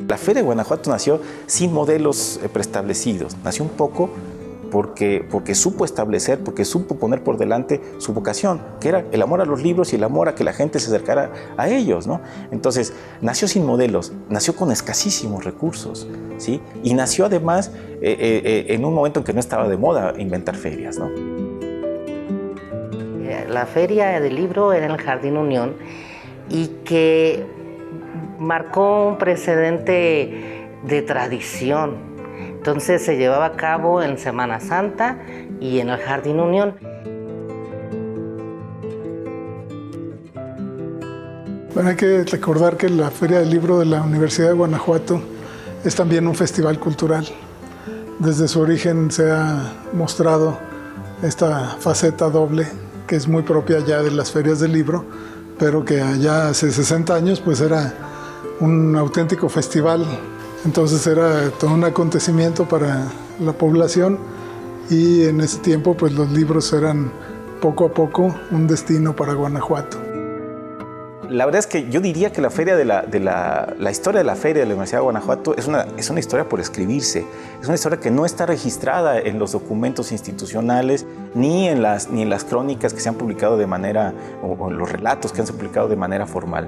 La Feria de Guanajuato nació sin modelos preestablecidos, nació un poco porque supo establecer, porque supo poner por delante su vocación, que era el amor a los libros y el amor a que la gente se acercara a ellos, ¿no? Entonces, nació sin modelos, nació con escasísimos recursos, ¿sí? Y nació además en un momento en que no estaba de moda inventar ferias, ¿no? La Feria del Libro era en el Jardín Unión y que marcó un precedente de tradición. Entonces se llevaba a cabo en Semana Santa y en el Jardín Unión. Bueno, hay que recordar que la Feria del Libro de la Universidad de Guanajuato es también un festival cultural. Desde su origen se ha mostrado esta faceta doble que es muy propia ya de las ferias del libro, pero que allá hace 60 años pues era un auténtico festival. Entonces era todo un acontecimiento para la población y en ese tiempo pues los libros eran poco a poco un destino para Guanajuato. La verdad es que yo diría que la historia de la Feria de la Universidad de Guanajuato es una historia por escribirse. Es una historia que no está registrada en los documentos institucionales ni en las crónicas que se han publicado de manera, o los relatos que han publicado de manera formal.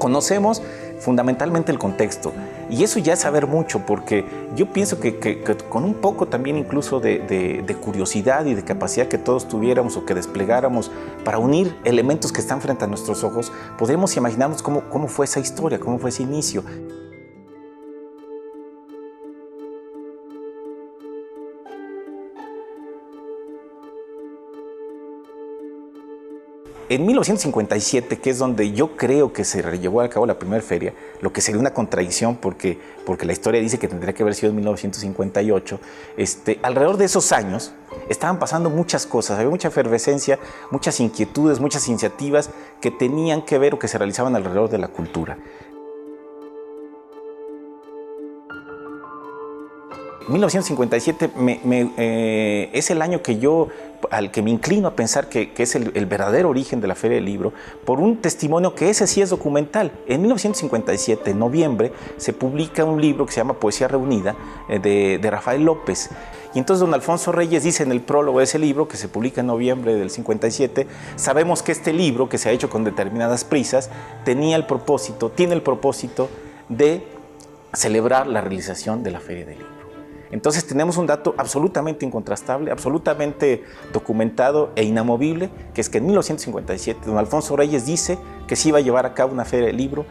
Conocemos fundamentalmente el contexto y eso ya es saber mucho, porque yo pienso que con un poco también incluso de curiosidad y de capacidad que todos tuviéramos o que desplegáramos para unir elementos que están frente a nuestros ojos, podremos imaginarnos cómo fue esa historia, cómo fue ese inicio. En 1957, que es donde yo creo que se llevó a cabo la primera feria, lo que sería una contradicción porque la historia dice que tendría que haber sido en 1958, alrededor de esos años estaban pasando muchas cosas, había mucha efervescencia, muchas inquietudes, muchas iniciativas que tenían que ver o que se realizaban alrededor de la cultura. 1957 es el año al que me inclino a pensar que es el verdadero origen de la Feria del Libro, por un testimonio que ese sí es documental. En 1957, en noviembre, se publica un libro que se llama Poesía Reunida, de Rafael López. Y entonces don Alfonso Reyes dice en el prólogo de ese libro, que se publica en noviembre del 57, sabemos que este libro, que se ha hecho con determinadas prisas, tiene el propósito de celebrar la realización de la Feria del Libro. Entonces tenemos un dato absolutamente incontrastable, absolutamente documentado e inamovible, que es que en 1957 don Alfonso Reyes dice que se iba a llevar a cabo una Feria del Libro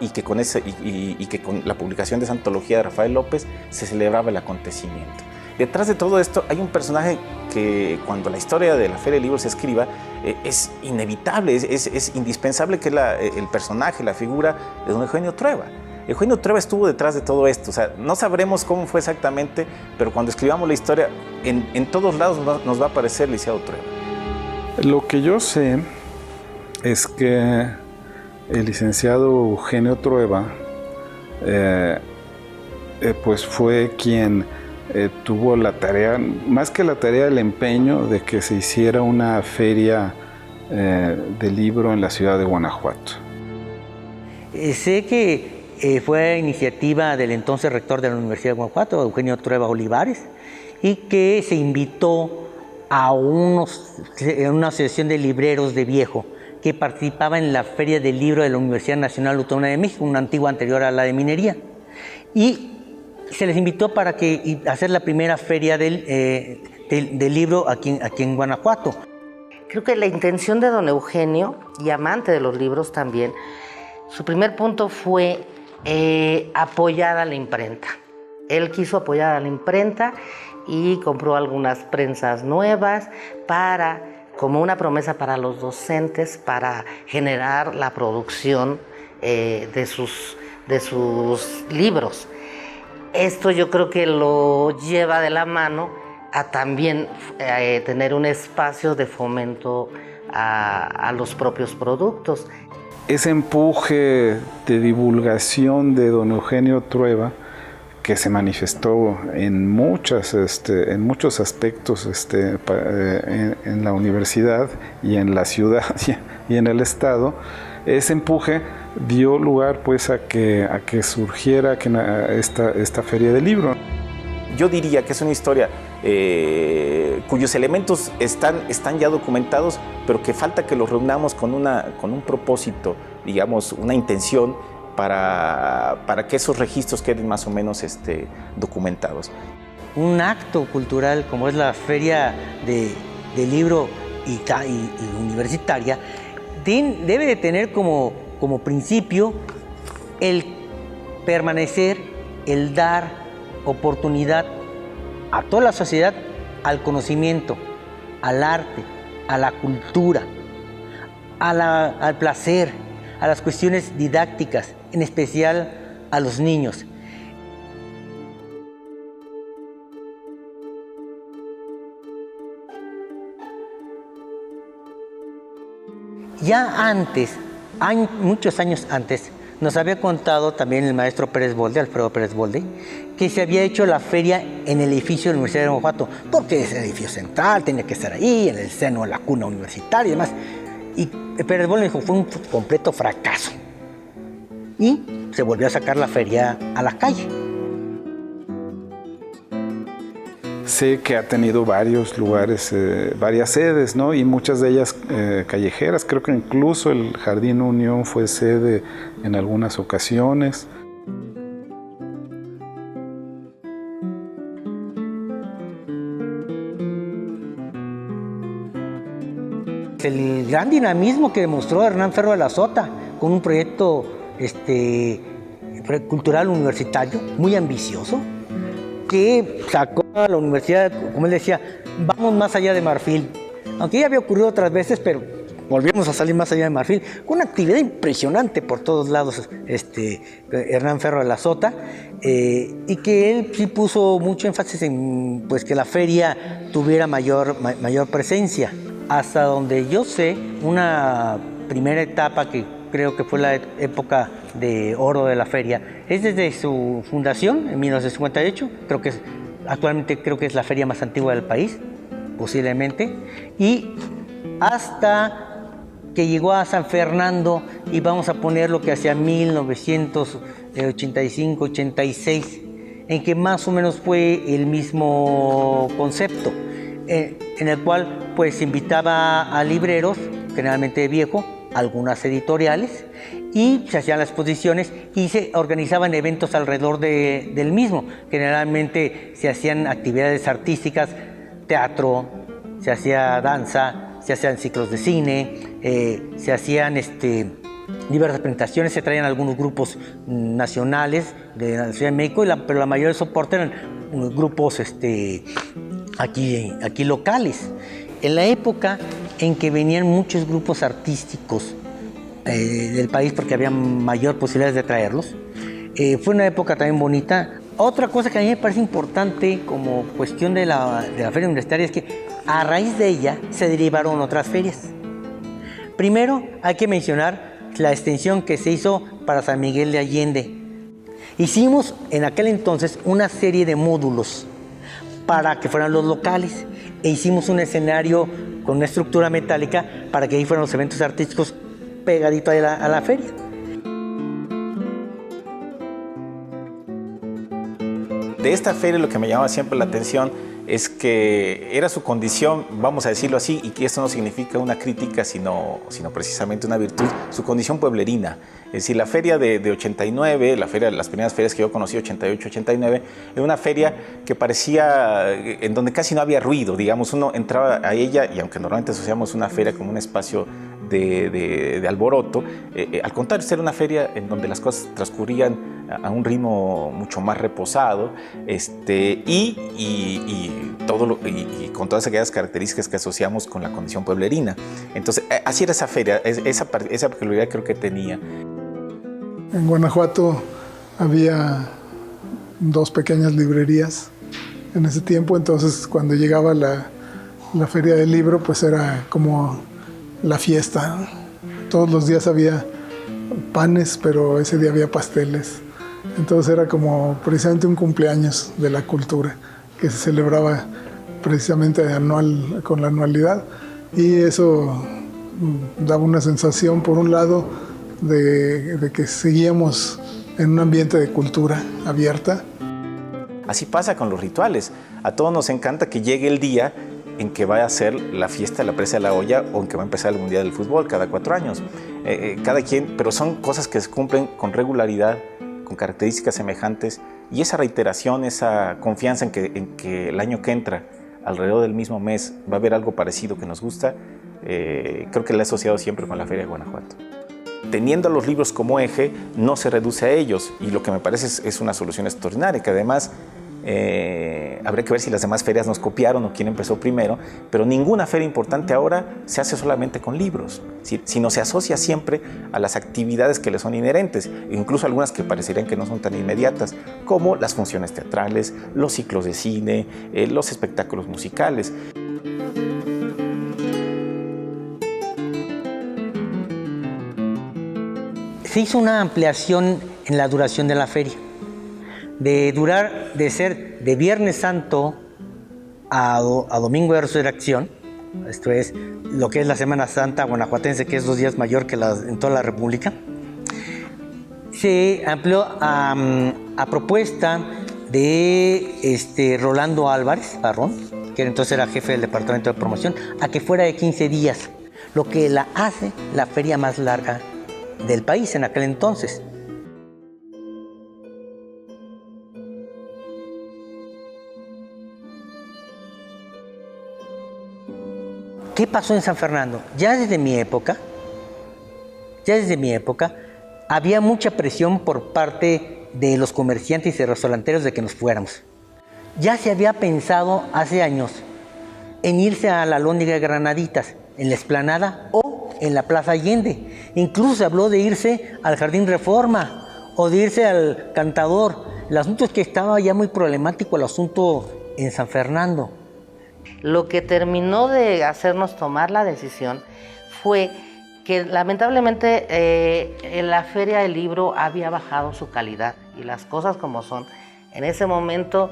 y que con la publicación de esa antología de Rafael López se celebraba el acontecimiento. Detrás de todo esto hay un personaje que cuando la historia de la Feria del Libro se escriba es inevitable, es indispensable, que es el personaje, la figura de don Eugenio Trueba. Eugenio Trueba estuvo detrás de todo esto, o sea, no sabremos cómo fue exactamente, pero cuando escribamos la historia, en todos lados nos va a aparecer el licenciado Trueba. Lo que yo sé es que el licenciado Eugenio Trueba pues fue quien tuvo la tarea, más que la tarea, el empeño de que se hiciera una feria de libro en la ciudad de Guanajuato. Sé que fue iniciativa del entonces rector de la Universidad de Guanajuato, Eugenio Trueba Olivares, y que se invitó a una asociación de libreros de Viejo que participaba en la Feria del Libro de la Universidad Nacional Autónoma de México, una antigua anterior a la de Minería. Y se les invitó para hacer la primera feria del libro aquí en Guanajuato. Creo que la intención de don Eugenio, y amante de los libros también, su primer punto fue apoyar a la imprenta. Él quiso apoyar a la imprenta y compró algunas prensas nuevas como una promesa para los docentes, para generar la producción de sus libros. Esto yo creo que lo lleva de la mano a también tener un espacio de fomento a los propios productos. Ese empuje de divulgación de don Eugenio Trueba, que se manifestó en muchos aspectos en la universidad y en la ciudad y en el Estado, ese empuje dio lugar pues a que surgiera esta feria del libro. Yo diría que es una historia cuyos elementos están ya documentados, pero que falta que los reunamos con un propósito, digamos, una intención para que esos registros queden más o menos documentados. Un acto cultural como es la Feria de Libro y Universitaria debe de tener como principio el permanecer, el dar oportunidad a toda la sociedad al conocimiento, al arte, a la cultura, al placer, a las cuestiones didácticas, en especial a los niños. Ya antes, muchos años antes, nos había contado también el maestro Pérez Bolde, Alfredo Pérez Bolde, que se había hecho la feria en el edificio de la Universidad de Guanajuato, porque es el edificio central, tenía que estar ahí, en el seno de la cuna universitaria y demás. Y Pérez Bolde dijo, fue un completo fracaso. Y se volvió a sacar la feria a la calle. Sé que ha tenido varios lugares, varias sedes, ¿no? Y muchas de ellas callejeras. Creo que incluso el Jardín Unión fue sede en algunas ocasiones. El gran dinamismo que demostró Hernán Ferro de la Sota con un proyecto cultural universitario muy ambicioso, que sacó a la universidad, como él decía, vamos más allá de Marfil. Aunque ya había ocurrido otras veces, pero volvimos a salir más allá de Marfil, con una actividad impresionante por todos lados, Hernán Ferro de la Sota, y que él sí puso mucho énfasis en pues, que la feria tuviera mayor presencia. Hasta donde yo sé, una primera etapa que creo que fue la época de oro de la feria, es desde su fundación en 1958, actualmente creo que es la feria más antigua del país, posiblemente, y hasta que llegó a San Fernando, y vamos a poner lo que hacia 1985-86, en que más o menos fue el mismo concepto, en el cual pues invitaba a libreros, generalmente de viejo, algunas editoriales, y se hacían las exposiciones y se organizaban eventos alrededor del mismo. Generalmente se hacían actividades artísticas, teatro, se hacía danza, se hacían ciclos de cine, se hacían diversas presentaciones, se traían algunos grupos nacionales de la Ciudad de México, pero la mayoría del soporte eran grupos aquí locales. En la época en que venían muchos grupos artísticos del país, porque había mayor posibilidades de traerlos, fue una época también bonita. Otra cosa que a mí me parece importante como cuestión de la feria universitaria es que a raíz de ella se derivaron otras ferias. Primero hay que mencionar la extensión que se hizo para San Miguel de Allende. Hicimos en aquel entonces una serie de módulos para que fueran los locales, e hicimos un escenario con una estructura metálica para que ahí fueran los eventos artísticos pegadito a la feria. De esta feria lo que me llamaba siempre la atención es que era su condición, vamos a decirlo así, y que esto no significa una crítica, sino precisamente una virtud, su condición pueblerina. Es decir, la feria de 89, las primeras ferias que yo conocí, 88, 89, era una feria que parecía, en donde casi no había ruido, digamos, uno entraba a ella, y aunque normalmente asociamos una feria como un espacio de alboroto, al contrario, era una feria en donde las cosas transcurrían a un ritmo mucho más reposado, y con todas aquellas características que asociamos con la condición pueblerina. Entonces, así era esa feria, esa peculiaridad creo que tenía. En Guanajuato había 2 pequeñas librerías en ese tiempo, entonces cuando llegaba la feria del libro, pues era como la fiesta, ¿no? Todos los días había panes, pero ese día había pasteles. Entonces era como precisamente un cumpleaños de la cultura que se celebraba precisamente con la anualidad, y eso daba una sensación, por un lado, de que seguíamos en un ambiente de cultura abierta. Así pasa con los rituales. A todos nos encanta que llegue el día en que va a ser la fiesta de la presa de la olla o en que va a empezar el Mundial del Fútbol cada 4 años. Cada quien, pero son cosas que se cumplen con regularidad, con características semejantes, y esa reiteración, esa confianza en que el año que entra, alrededor del mismo mes, va a haber algo parecido que nos gusta, creo que la he asociado siempre con la Feria de Guanajuato. Teniendo los libros como eje, no se reduce a ellos, y lo que me parece es una solución extraordinaria, que además habría que ver si las demás ferias nos copiaron o quién empezó primero, pero ninguna feria importante ahora se hace solamente con libros, sino se asocia siempre a las actividades que le son inherentes, incluso algunas que parecerían que no son tan inmediatas, como las funciones teatrales, los ciclos de cine, los espectáculos musicales. Se hizo una ampliación en la duración de la feria, de ser de Viernes Santo a Domingo de Resurrección, esto es lo que es la Semana Santa guanajuatense, que es 2 días mayor que en toda la República. Se amplió a propuesta de Rolando Álvarez Barrón, que entonces era jefe del Departamento de Promoción, a que fuera de 15 días, lo que la hace la feria más larga del país en aquel entonces. ¿Qué pasó en San Fernando? Ya desde mi época, había mucha presión por parte de los comerciantes y restauranteros de que nos fuéramos. Ya se había pensado hace años en irse a la Alhóndiga de Granaditas, en la Explanada o en la Plaza Allende. Incluso se habló de irse al Jardín Reforma o de irse al Cantador. El asunto es que estaba ya muy problemático el asunto en San Fernando. Lo que terminó de hacernos tomar la decisión fue que lamentablemente la Feria del Libro había bajado su calidad, y las cosas como son. En ese momento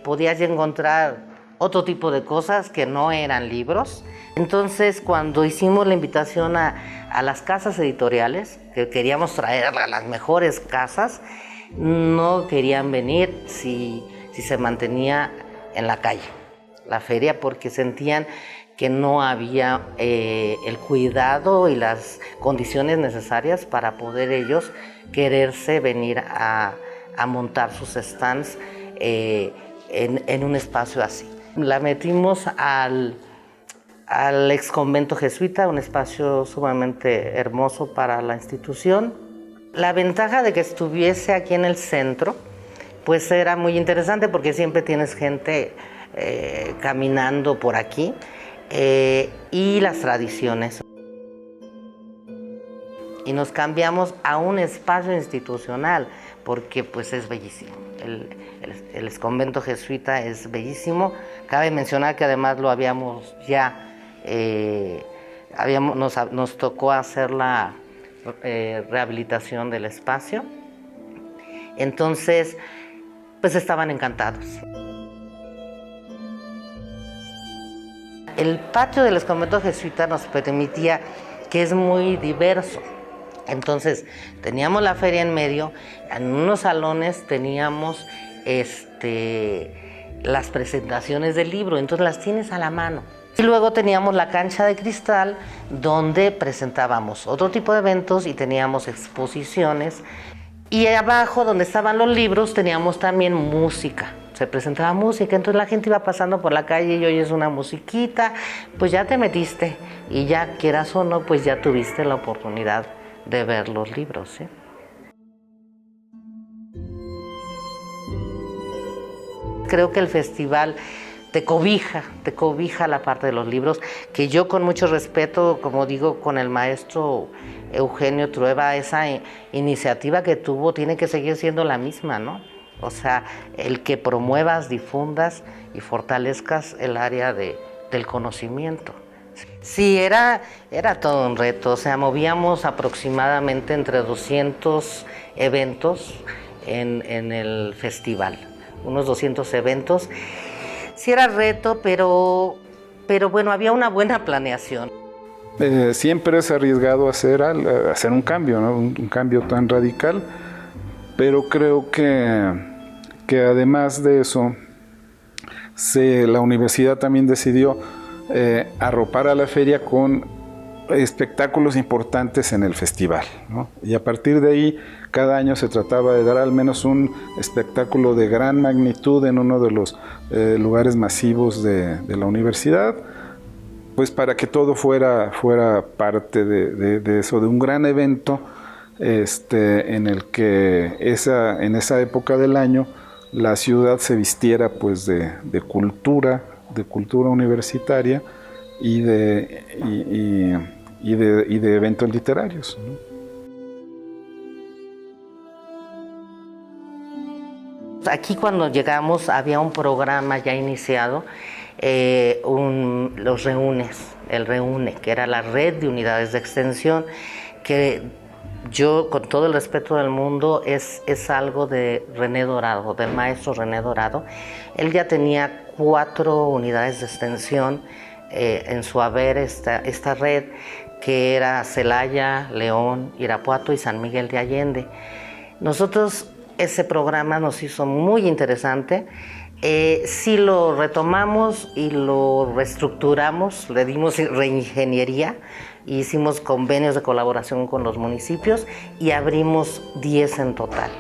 podías encontrar otro tipo de cosas que no eran libros. Entonces, cuando hicimos la invitación a las casas editoriales, que queríamos traer a las mejores casas, no querían venir si se mantenía en la calle la feria, porque sentían que no había el cuidado y las condiciones necesarias para poder ellos quererse venir a montar sus stands en un espacio así. La metimos al ex convento jesuita, un espacio sumamente hermoso para la institución. La ventaja de que estuviese aquí en el centro, pues era muy interesante, porque siempre tienes gente caminando por aquí, y las tradiciones. Y nos cambiamos a un espacio institucional, porque pues es bellísimo. El exconvento jesuita es bellísimo. Cabe mencionar que además lo habíamos ya, nos tocó hacer la rehabilitación del espacio. Entonces, pues estaban encantados. El patio del exconvento jesuita nos permitía, que es muy diverso. Entonces, teníamos la feria en medio, en unos salones teníamos las presentaciones del libro, entonces las tienes a la mano. Y luego teníamos la cancha de cristal, donde presentábamos otro tipo de eventos y teníamos exposiciones. Y abajo, donde estaban los libros, teníamos también música. Se presentaba música, entonces la gente iba pasando por la calle y oyes una musiquita, pues ya te metiste, y ya quieras o no, pues ya tuviste la oportunidad de ver los libros, ¿sí? Creo que el festival te cobija la parte de los libros, que yo con mucho respeto, como digo, con el maestro Eugenio Trueba, esa iniciativa que tuvo tiene que seguir siendo la misma, ¿no? O sea, el que promuevas, difundas y fortalezcas el área del conocimiento. Sí, era todo un reto. O sea, movíamos aproximadamente entre 200 eventos en el festival. Unos 200 eventos. Sí era reto, pero bueno, había una buena planeación. siempre es arriesgado hacer un cambio, ¿no? Un cambio tan radical, pero creo que además de eso, la universidad también decidió arropar a la feria con espectáculos importantes en el festival, ¿no? Y a partir de ahí, cada año se trataba de dar al menos un espectáculo de gran magnitud en uno de los lugares masivos de la universidad, pues para que todo fuera parte de eso, de un gran evento en el que en esa época del año la ciudad se vistiera pues de cultura universitaria y de eventos literarios, ¿no? Aquí cuando llegamos había un programa ya iniciado, los Reúnes, el Reúne, que era la red de unidades de extensión, que yo, con todo el respeto del mundo, es algo de René Dorado, del maestro René Dorado. Él ya tenía 4 unidades de extensión en su haber, esta red, que era Celaya, León, Irapuato y San Miguel de Allende. Nosotros, ese programa nos hizo muy interesante. Sí lo retomamos y lo reestructuramos, le dimos reingeniería, hicimos convenios de colaboración con los municipios y abrimos 10 en total.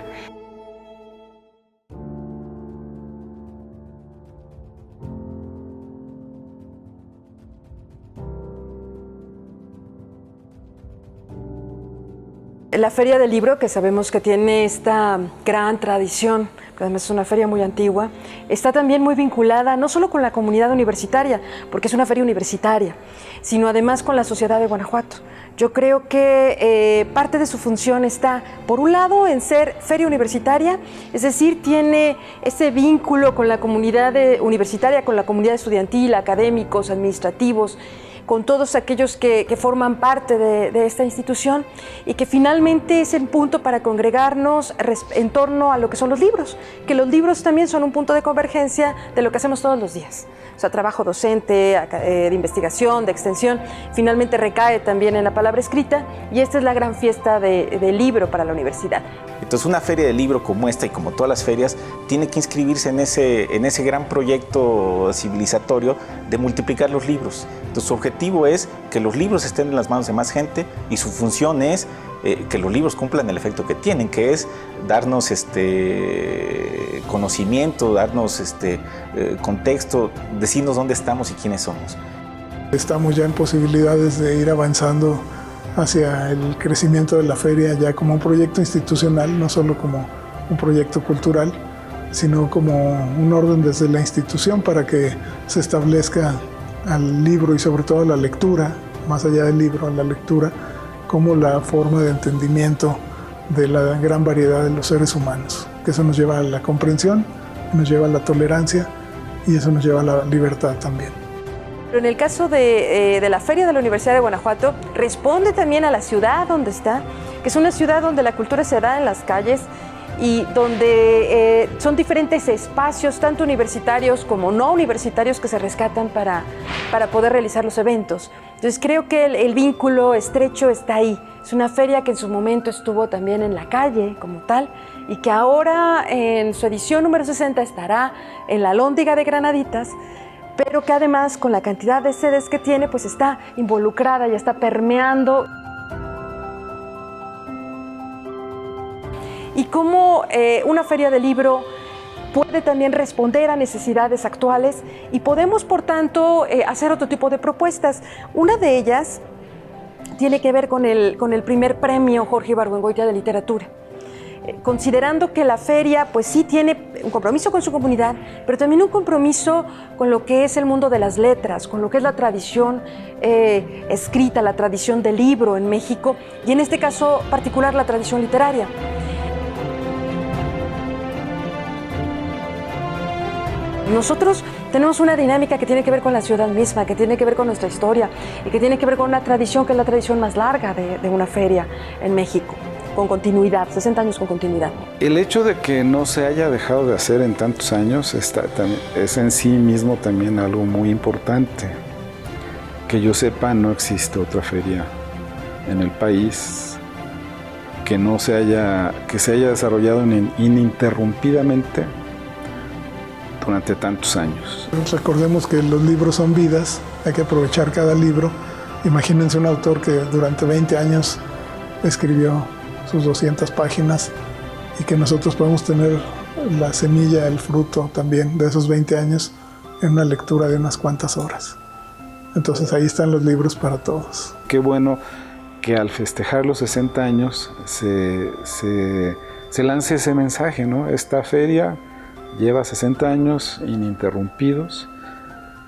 La Feria del Libro, que sabemos que tiene esta gran tradición, que además es una feria muy antigua, está también muy vinculada no solo con la comunidad universitaria, porque es una feria universitaria, sino además con la sociedad de Guanajuato. Yo creo que parte de su función está, por un lado, en ser feria universitaria, es decir, tiene ese vínculo con la comunidad universitaria, con la comunidad estudiantil, académicos, administrativos, con todos aquellos que forman parte de esta institución, y que finalmente es el punto para congregarnos en torno a lo que son los libros, que los libros también son un punto de convergencia de lo que hacemos todos los días. O sea, trabajo docente, de investigación, de extensión, finalmente recae también en la palabra escrita, y esta es la gran fiesta del libro para la universidad. Entonces, una feria de libro como esta y como todas las ferias tiene que inscribirse en ese gran proyecto civilizatorio de multiplicar los libros. Entonces, su objetivo es que los libros estén en las manos de más gente, y su función es que los libros cumplan el efecto que tienen, que es darnos conocimiento, darnos contexto, decirnos dónde estamos y quiénes somos. Estamos ya en posibilidades de ir avanzando hacia el crecimiento de la feria ya como un proyecto institucional, no solo como un proyecto cultural, sino como un orden desde la institución para que se establezca al libro y sobre todo a la lectura, más allá del libro, a la lectura, como la forma de entendimiento de la gran variedad de los seres humanos, que eso nos lleva a la comprensión, nos lleva a la tolerancia y eso nos lleva a la libertad también. Pero en el caso de la Feria de la Universidad de Guanajuato, responde también a la ciudad donde está, que es una ciudad donde la cultura se da en las calles y donde son diferentes espacios, tanto universitarios como no universitarios, que se rescatan para poder realizar los eventos. Entonces creo que el vínculo estrecho está ahí. Es una feria que en su momento estuvo también en la calle como tal, y que ahora en su edición número 60 estará en la Alhóndiga de Granaditas, pero que además, con la cantidad de sedes que tiene, pues está involucrada y está permeando. Y cómo una feria de libro puede también responder a necesidades actuales, y podemos, por tanto, hacer otro tipo de propuestas. Una de ellas tiene que ver con el primer premio Jorge Ibargüengoitia de literatura. Considerando que la feria pues sí tiene un compromiso con su comunidad, pero también un compromiso con lo que es el mundo de las letras, con lo que es la tradición escrita, la tradición del libro en México, y en este caso particular la tradición literaria. Nosotros tenemos una dinámica que tiene que ver con la ciudad misma, que tiene que ver con nuestra historia y que tiene que ver con una tradición que es la tradición más larga de una feria en México, con continuidad, 60 años con continuidad. El hecho de que no se haya dejado de hacer en tantos años es en sí mismo también algo muy importante, Que yo sepa, no existe otra feria en el país que se haya desarrollado ininterrumpidamente durante tantos años. Recordemos que los libros son vidas, hay que aprovechar cada libro. Imagínense un autor que durante 20 años escribió sus 200 páginas y que nosotros podemos tener la semilla, el fruto también de esos 20 años en una lectura de unas cuantas horas. Entonces ahí están los libros para todos. Qué bueno que al festejar los 60 años se lance ese mensaje, ¿no? Esta feria lleva 60 años ininterrumpidos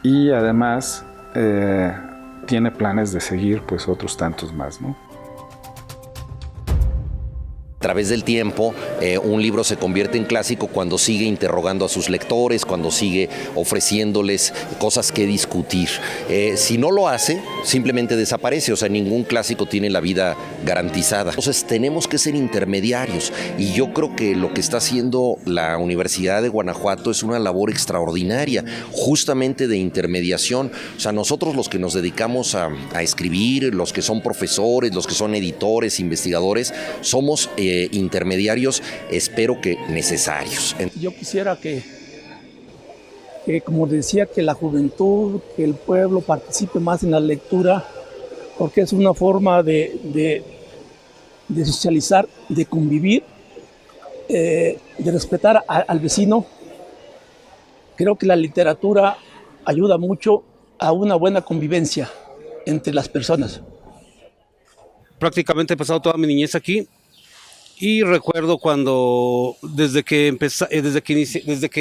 y además tiene planes de seguir pues otros tantos más, ¿no? A través del tiempo, un libro se convierte en clásico cuando sigue interrogando a sus lectores, cuando sigue ofreciéndoles cosas que discutir. Si no lo hace, simplemente desaparece, o sea, ningún clásico tiene la vida garantizada. Entonces tenemos que ser intermediarios y yo creo que lo que está haciendo la Universidad de Guanajuato es una labor extraordinaria, justamente de intermediación. O sea, nosotros los que nos dedicamos a escribir, los que son profesores, los que son editores, investigadores, somos intermediarios, espero que necesarios. Yo quisiera que, como decía, que la juventud, que el pueblo participe más en la lectura, porque es una forma de socializar, de convivir, de respetar al vecino. Creo que la literatura ayuda mucho a una buena convivencia entre las personas. Prácticamente he pasado toda mi niñez aquí. Y recuerdo cuando, desde que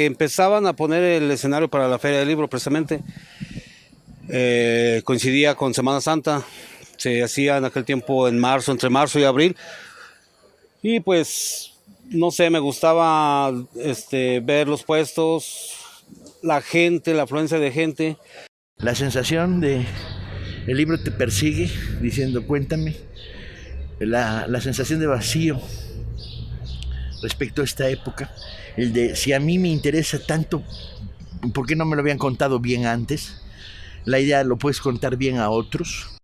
empezaban a poner el escenario para la Feria del Libro, precisamente, coincidía con Semana Santa, se hacía en aquel tiempo entre marzo y abril, y pues, no sé, me gustaba ver los puestos, la gente, la afluencia de gente. La sensación de el libro te persigue diciendo cuéntame, la sensación de vacío respecto a esta época, el de si a mí me interesa tanto, ¿por qué no me lo habían contado bien antes? La idea lo puedes contar bien a otros.